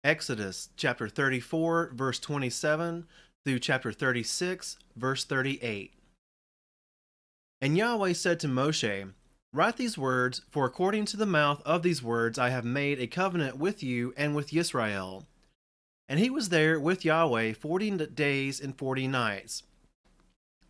Exodus chapter 34, verse 27 through chapter 36, verse 38. And Yahweh said to Moshe, Write these words, for according to the mouth of these words I have made a covenant with you and with Israel. And he was there with Yahweh 40 days and 40 nights.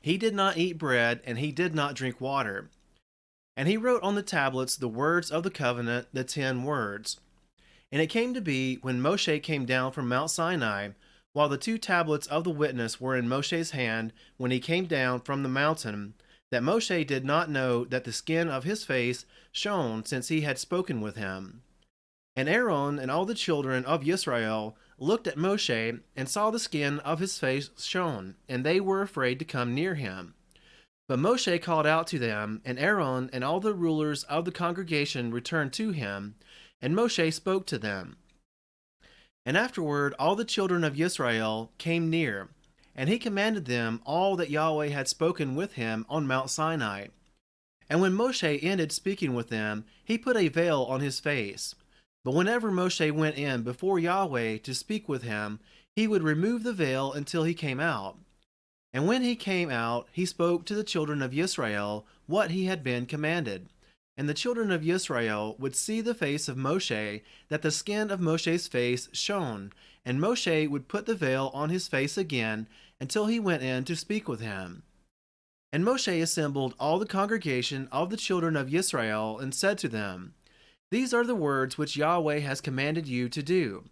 He did not eat bread, and he did not drink water. And he wrote on the tablets the words of the covenant, the 10 words. And it came to be, when Moshe came down from Mount Sinai, while the 2 tablets of the witness were in Moshe's hand, when he came down from the mountain, that Moshe did not know that the skin of his face shone, since he had spoken with him. And Aaron and all the children of Israel looked at Moshe, and saw the skin of his face shone, and they were afraid to come near him. But Moshe called out to them, and Aaron and all the rulers of the congregation returned to him, and Moshe spoke to them. And afterward all the children of Israel came near, and he commanded them all that Yahweh had spoken with him on Mount Sinai. And when Moshe ended speaking with them, he put a veil on his face. But whenever Moshe went in before Yahweh to speak with him, he would remove the veil until he came out. And when he came out, he spoke to the children of Israel what he had been commanded. And the children of Israel would see the face of Moshe, that the skin of Moshe's face shone, and Moshe would put the veil on his face again until he went in to speak with him. And Moshe assembled all the congregation of the children of Israel and said to them, These are the words which Yahweh has commanded you to do.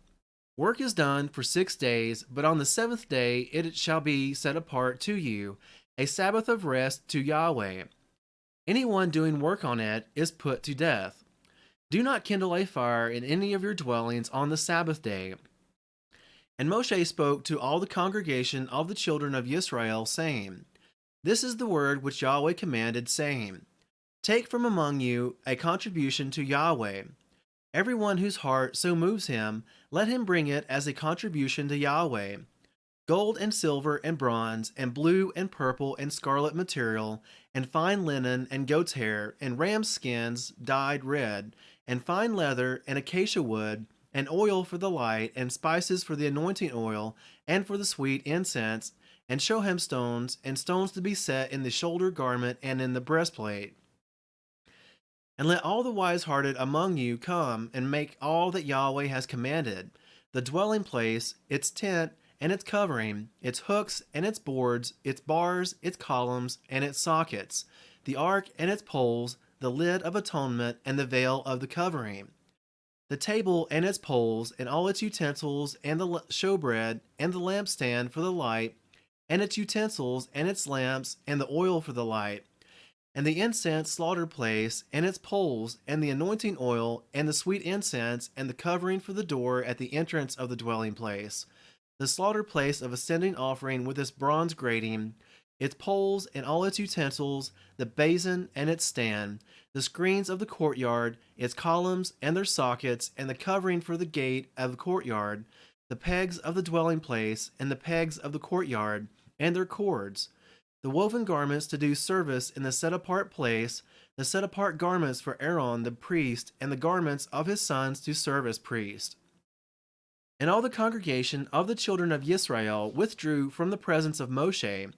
Work is done for 6 days, but on the 7th day it shall be set apart to you, a Sabbath of rest to Yahweh. Anyone doing work on it is put to death. Do not kindle a fire in any of your dwellings on the Sabbath day. And Moshe spoke to all the congregation of the children of Israel, saying, This is the word which Yahweh commanded, saying, Take from among you a contribution to Yahweh. Everyone whose heart so moves him, let him bring it as a contribution to Yahweh. Gold and silver and bronze and blue and purple and scarlet material and fine linen and goat's hair and ram's skins dyed red and fine leather and acacia wood and oil for the light and spices for the anointing oil and for the sweet incense and shoham stones and stones to be set in the shoulder garment and in the breastplate. And let all the wise-hearted among you come and make all that Yahweh has commanded, the dwelling place, its tent, and its covering, its hooks and its boards, its bars, its columns, and its sockets, the ark and its poles, the lid of atonement, and the veil of the covering, the table and its poles, and all its utensils, and the showbread, and the lampstand for the light, and its utensils, and its lamps, and the oil for the light, and the incense slaughter place, and its poles, and the anointing oil, and the sweet incense, and the covering for the door at the entrance of the dwelling place, the slaughter place of ascending offering with its bronze grating, its poles and all its utensils, the basin and its stand, the screens of the courtyard, its columns and their sockets, and the covering for the gate of the courtyard, the pegs of the dwelling place, and the pegs of the courtyard, and their cords, the woven garments to do service in the set-apart place, the set-apart garments for Aaron the priest, and the garments of his sons to serve as priests. And all the congregation of the children of Israel withdrew from the presence of Moshe,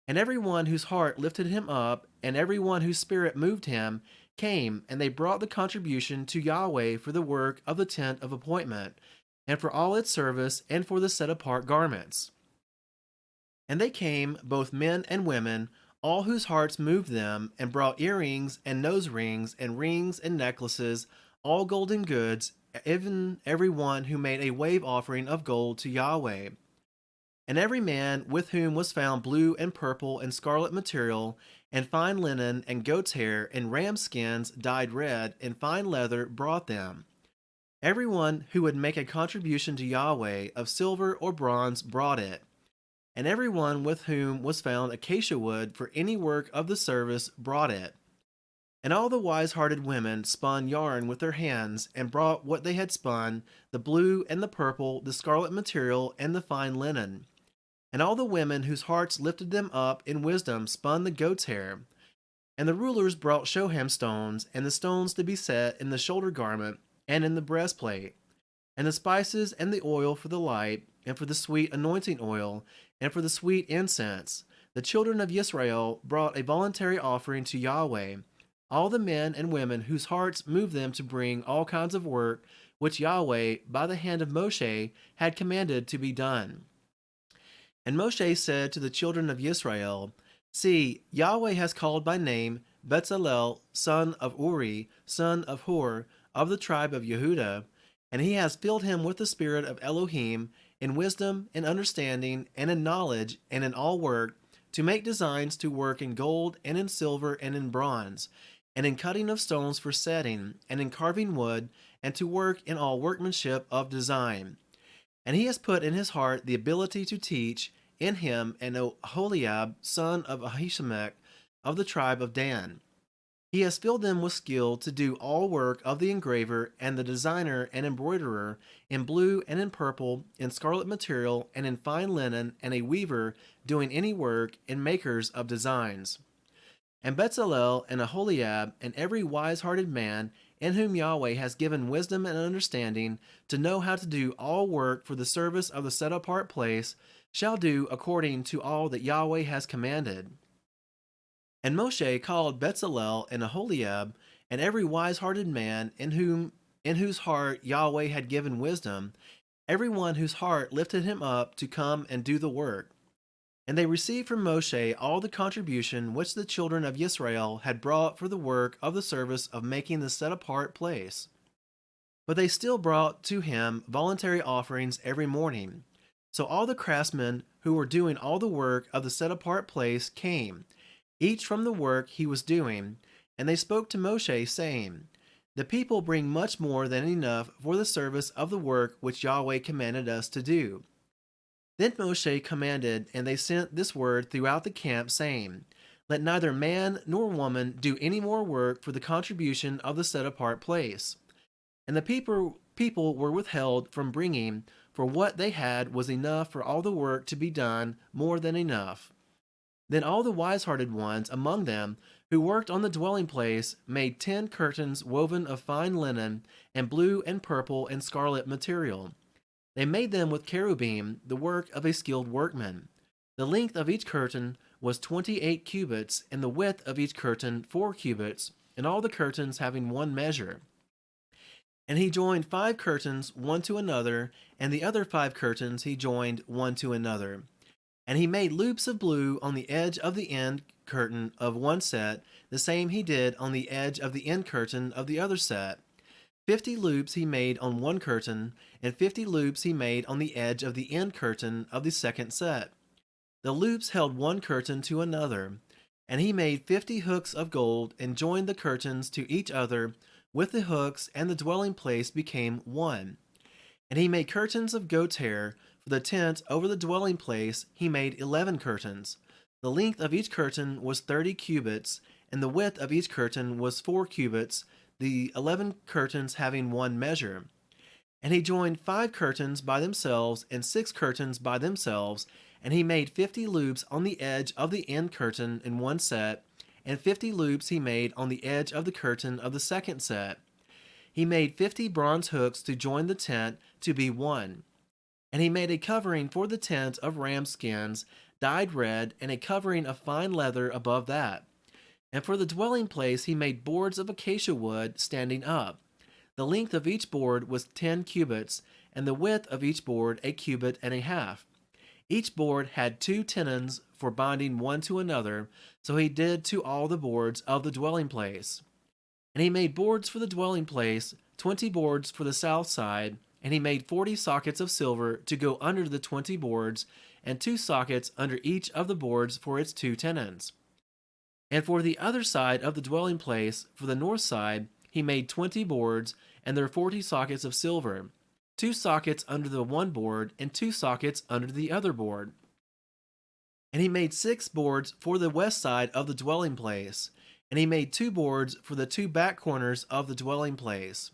and every one whose heart lifted him up, and every one whose spirit moved him, came, and they brought the contribution to Yahweh for the work of the tent of appointment, and for all its service, and for the set-apart garments. And they came, both men and women, all whose hearts moved them, and brought earrings, and nose rings, and rings, and necklaces, all golden goods, even every one who made a wave offering of gold to Yahweh. And every man with whom was found blue and purple and scarlet material, and fine linen, and goat's hair, and ram skins dyed red, and fine leather brought them. Every one who would make a contribution to Yahweh of silver or bronze brought it. And every one with whom was found acacia wood for any work of the service brought it. And all the wise-hearted women spun yarn with their hands, and brought what they had spun, the blue and the purple, the scarlet material, and the fine linen. And all the women whose hearts lifted them up in wisdom spun the goat's hair. And the rulers brought shoham stones, and the stones to be set in the shoulder garment, and in the breastplate. and the spices and the oil for the light, and for the sweet anointing oil, and for the sweet incense. The children of Israel brought a voluntary offering to Yahweh, all the men and women whose hearts moved them to bring all kinds of work which Yahweh, by the hand of Moshe, had commanded to be done. And Moshe said to the children of Israel, See, Yahweh has called by name Bezalel, son of Uri, son of Hur, of the tribe of Yehudah, and he has filled him with the spirit of Elohim, in wisdom, in understanding, and in knowledge, and in all work, to make designs to work in gold, and in silver, and in bronze, and in cutting of stones for setting, and in carving wood, and to work in all workmanship of design. And he has put in his heart the ability to teach in him and Oholiab, son of Ahisamach, of the tribe of Dan. He has filled them with skill to do all work of the engraver and the designer and embroiderer, in blue and in purple, in scarlet material, and in fine linen, and a weaver doing any work, and makers of designs. And Bezalel and Aholiab and every wise-hearted man in whom Yahweh has given wisdom and understanding to know how to do all work for the service of the set-apart place shall do according to all that Yahweh has commanded. And Moshe called Bezalel and Aholiab and every wise-hearted man in whose heart Yahweh had given wisdom, every one whose heart lifted him up to come and do the work. And they received from Moshe all the contribution which the children of Israel had brought for the work of the service of making the set-apart place. But they still brought to him voluntary offerings every morning. So all the craftsmen who were doing all the work of the set-apart place came, each from the work he was doing, and they spoke to Moshe, saying, The people bring much more than enough for the service of the work which Yahweh commanded us to do. Then Moshe commanded, and they sent this word throughout the camp, saying, Let neither man nor woman do any more work for the contribution of the set-apart place. And the people were withheld from bringing, for what they had was enough for all the work to be done, more than enough. Then all the wise-hearted ones among them, who worked on the dwelling place, made 10 curtains woven of fine linen, and blue and purple and scarlet material. They made them with cherubim, the work of a skilled workman. The length of each curtain was 28 cubits, and the width of each curtain 4 cubits, and all the curtains having one measure. And he joined 5 curtains one to another, and the other 5 curtains he joined one to another. And he made loops of blue on the edge of the end curtain of one set, the same he did on the edge of the end curtain of the other set. 50 loops he made on one curtain, and 50 loops he made on the edge of the end curtain of the second set. The loops held one curtain to another, and he made 50 hooks of gold, and joined the curtains to each other with the hooks, and the dwelling place became one. And he made curtains of goat's hair for the tent over the dwelling place. He made 11 curtains. The length of each curtain was 30 cubits, and the width of each curtain was 4 cubits, the 11 curtains having one measure. And he joined 5 curtains by themselves, and 6 curtains by themselves, and he made 50 loops on the edge of the end curtain in one set, and 50 loops he made on the edge of the curtain of the second set. He made 50 bronze hooks to join the tent to be one. And he made a covering for the tent of ram skins, dyed red, and a covering of fine leather above that. And for the dwelling place he made boards of acacia wood standing up. The length of each board was 10 cubits, and the width of each board a cubit and a half. Each board had 2 tenons for binding one to another, so he did to all the boards of the dwelling place. And he made boards for the dwelling place, 20 boards for the south side, and he made 40 sockets of silver to go under the 20 boards, and 2 sockets under each of the boards for its 2 tenons. And for the other side of the dwelling place, for the north side, he made 20 boards, and their 40 sockets of silver, 2 sockets under the one board, and 2 sockets under the other board. And he made 6 boards for the west side of the dwelling place, and he made 2 boards for the 2 back corners of the dwelling place.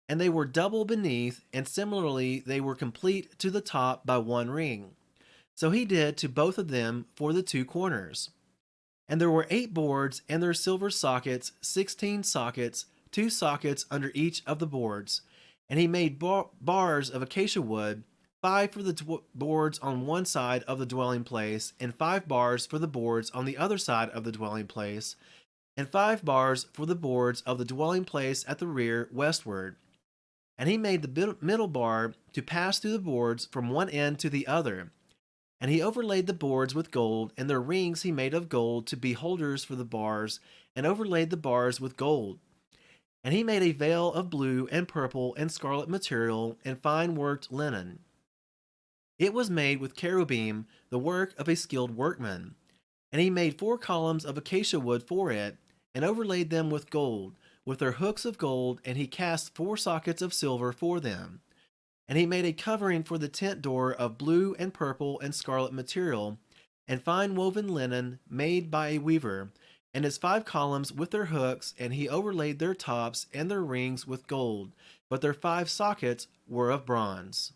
And they were double beneath, and similarly they were complete to the top by 1 ring. So he did to both of them for the 2 corners. And there were 8 boards, and their silver sockets, 16 sockets, 2 sockets under each of the boards. And he made bars of acacia wood, 5 for the boards on one side of the dwelling place, and 5 bars for the boards on the other side of the dwelling place, and 5 bars for the boards of the dwelling place at the rear westward. And he made the middle bar to pass through the boards from one end to the other. And he overlaid the boards with gold, and their rings he made of gold to be holders for the bars, and overlaid the bars with gold. And he made a veil of blue and purple and scarlet material and fine worked linen. It was made with cherubim, the work of a skilled workman. And he made 4 columns of acacia wood for it, and overlaid them with gold, with their hooks of gold, and he cast 4 sockets of silver for them. And he made a covering for the tent door of blue and purple and scarlet material, and fine woven linen made by a weaver, and its 5 columns with their hooks, and he overlaid their tops and their rings with gold, but their 5 sockets were of bronze.